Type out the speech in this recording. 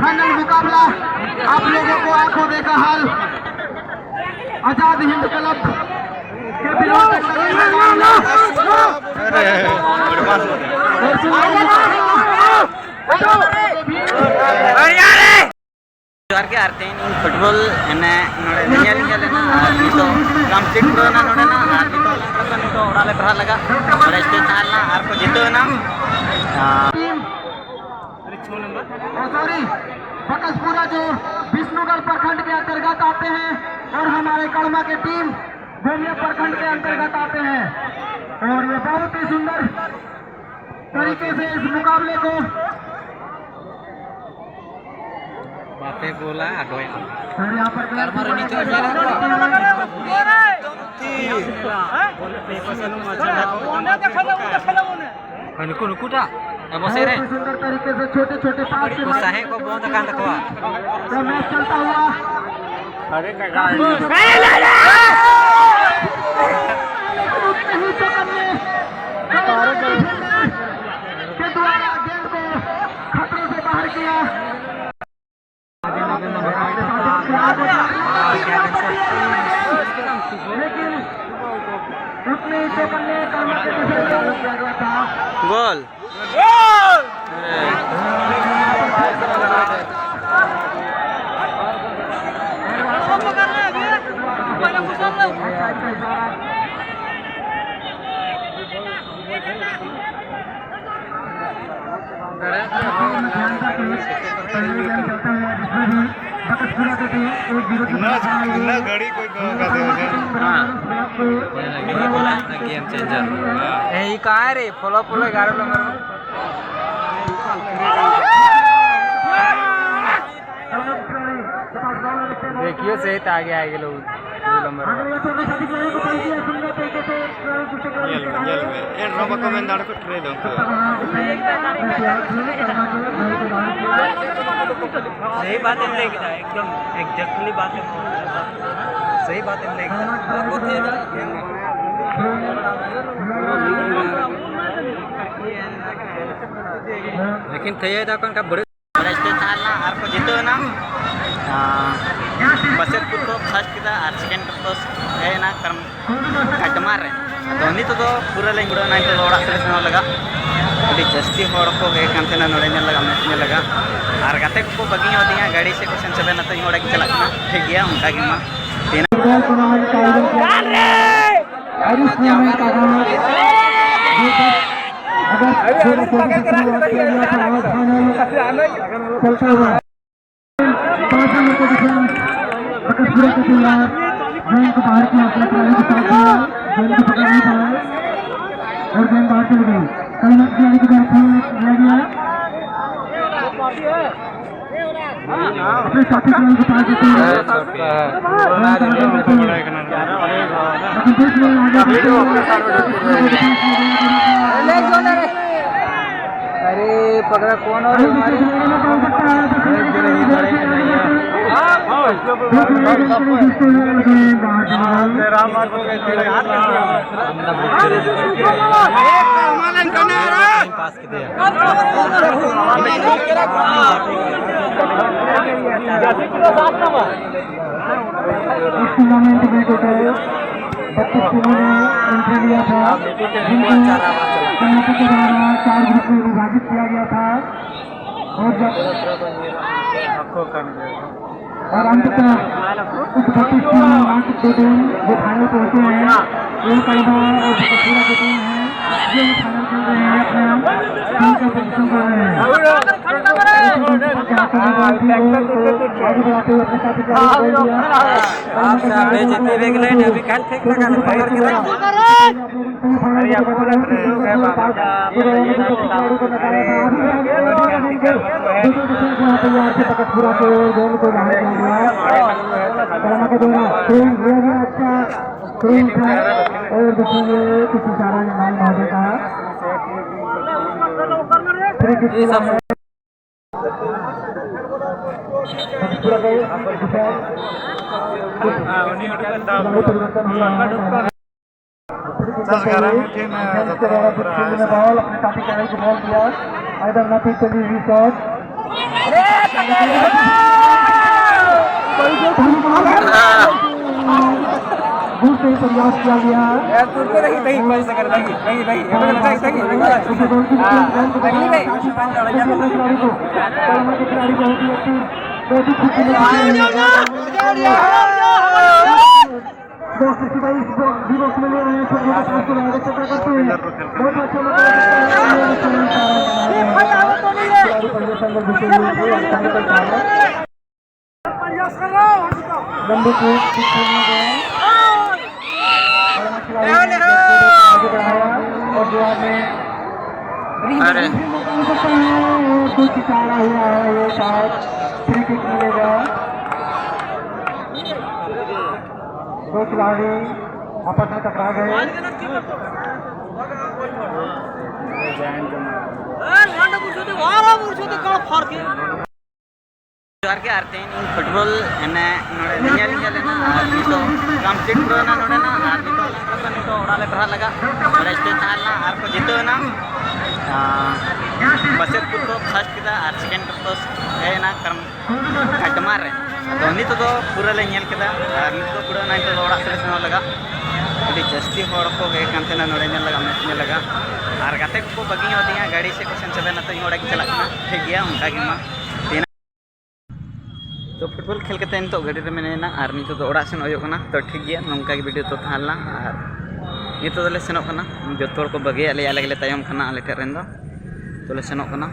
final मुकाबला आप लोगों को आंखों देखा हाल आजाद हिंद क्लब के विरोध के आरते हैं फुटबॉल एने नोड़े नियल नियल ना आदमी तो कंप्लीट करो ना नोड़े ना आदमी तो लगा तो उड़ाले पढ़ा लगा और स्टेज ना आर को जीतो ना सॉरी बकसपुरा जो विष्णुगढ़ प्रखंड के अंतर्गत आते हैं और हमारे कड़मा के टीम गोमिया प्रखंड के अंतर्गत आते हैं और ये बहुत ही सुंदर तरीके से इस मुकाबले को बातें बोला और यहाँ पर सुंदर तरीके से छोटे छोटे पास को बहुत कांड को तो मैच चलता हुआ के द्वारा गेंद को खतरों से बाहर किया लेकिन उतने चौकन्ने गोल घड़ी कोई गेम चेंजर यही कहाँ है रे फॉलो फॉलो 11 नंबर में देखियो सहित आगे आगे लोग 2 नंबर सही बातें लेके एकदम एग्जैक्टली बातें सही बातें लेके लेकिन थे कौन का बड़े ना आर को जीतो ना बसरपुर को फर्स्ट किया और सेकेंड को है ना कर्म कटमार रे तो नित तो पूरा ले गुड़ा ना तो ओड़ा से लगा अभी जस्ती होड़ को है कांते ना नोड़े ने लगा मैच में लगा और गाते को बगी होदिया गाड़ी से क्वेश्चन से ना तो ओड़ा के चला ठीक गया उनका के मा चलता हुआ बकसपुरा के तैयार गेंद को बाहर किया अपने प्राणी के साथ गेंद को पकड़ नहीं पाया और गेंद बाहर चली गई कहीं ना कहीं की तरफ लिया गया अपने साथी खिलाड़ी को पास देते हैं लेकिन देश में आगे अरे पकड़ा कौन और इस टूर्नामेंट में टोटल 32 टीमों ने एंट्री लिया था जिनको समिति के द्वारा 4 ग्रुप में विभाजित किया गया था और अंततः इस 32 टीम में लास्ट 2 टीम जो फाइनल पहुंचे हैं ये कलबा और बकसपुरा की टीम है जो फाइनल खेल रहे हैं अपना टीम का प्रदर्शन कर रहे हैं आगे बढ़ाते हुए अपने साथी को अभी कल फेंक लगा पकड़ के बकसपुरा के गेंद को बाहर किया गया के द्वारा ट्रेन लिया गया अच्छा ट्रेन था और देखेंगे कुछ इशारा जमाल महोदय का परिवर्तन हुआ अपने साथी खिलाड़ी को बॉल दिया either nothing to be shot से प्रयास किया गया है खिलाड़ी बहुत ही खुशी दिवस में ले रहे हैं चक्र करते हुए बहुत अच्छा लंबे और दुआ में अरे खिंचाना हुआ है ये शायद फ्री किक मिलेगा दो खिलाड़ी आपस में टकरा गए जोहार के आरते हैं फुटबॉल एने नोड़े नियल नियल ना आदमी तो कंप्लीट करो ना नोड़े ना आदमी तो उड़ाले भरा लगा नोड़े स्टेज थालना आर को जीतो ना बसेरपुर को फर्स्ट किदा आर सेकंड को है ना कर्म कटमार रे तो नितो तो पूरा ले नियल किदा आर नितो पूरा ना तो ओड़ा से सेनो लगा अभी जस्ती होड़ को है कांते ना नोड़े नियल लगा मैच नियल लगा आर गाते को बगी होतिया गाड़ी से क्वेश्चन चले ना तो ओड़ा की चला ठीक गया उनका की मा तो फुटबॉल खेल के तो गाड़ी रे मेना और नितो तो ओड़ा सेन होयोगना तो ठीक गया नोंका की वीडियो तो थालना और नितो दले सेनोग कना जतो को बगे आले आले गले तायम खाना आले ठेरेन दो तो ले सेनोग कना